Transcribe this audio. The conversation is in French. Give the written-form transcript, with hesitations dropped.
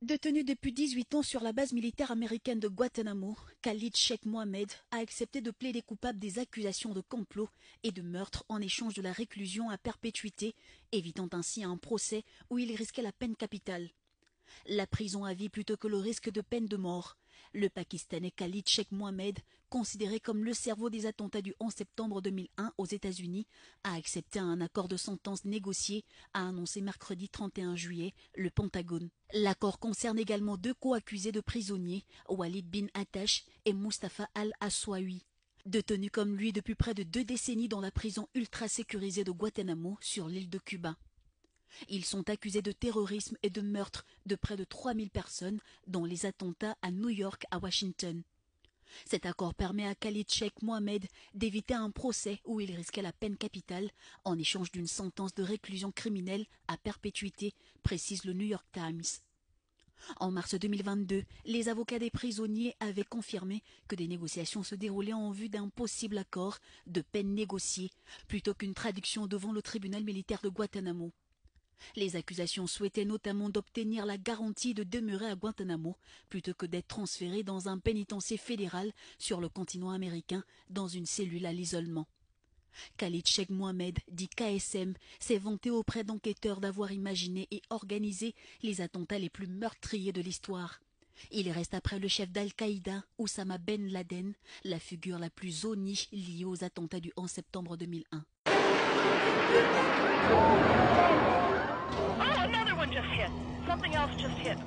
Détenu depuis 18 ans sur la base militaire américaine de Guantanamo, Khalid Sheikh Mohammed a accepté de plaider coupable des accusations de complot et de meurtre en échange de la réclusion à perpétuité, évitant ainsi un procès où il risquait la peine capitale. La prison à vie plutôt que le risque de peine de mort. Le Pakistanais Khalid Sheikh Mohammed, considéré comme le cerveau des attentats du 11 septembre 2001 aux États-Unis, a accepté un accord de sentence négocié, a annoncé mercredi 31 juillet le Pentagone. L'accord concerne également deux co-accusés de prisonniers, Walid bin Attash et Mustafa al-Aswawi. Détenus comme lui depuis près de 2 décennies dans la prison ultra sécurisée de Guantanamo sur l'île de Cuba. Ils sont accusés de terrorisme et de meurtre de près de 3000 personnes, dont les attentats à New York, à Washington. Cet accord permet à Khalid Sheikh Mohammed d'éviter un procès où il risquait la peine capitale en échange d'une sentence de réclusion criminelle à perpétuité, précise le New York Times. En mars 2022, les avocats des prisonniers avaient confirmé que des négociations se déroulaient en vue d'un possible accord de peine négociée, plutôt qu'une traduction devant le tribunal militaire de Guantanamo. Les accusations souhaitaient notamment d'obtenir la garantie de demeurer à Guantanamo plutôt que d'être transférés dans un pénitencier fédéral sur le continent américain dans une cellule à l'isolement. Khalid Sheikh Mohammed, dit KSM, s'est vanté auprès d'enquêteurs d'avoir imaginé et organisé les attentats les plus meurtriers de l'histoire. Il reste après le chef d'Al-Qaïda, Oussama Ben Laden, la figure la plus honnie liée aux attentats du 11 septembre 2001. Oh, another one just hit. Something else just hit.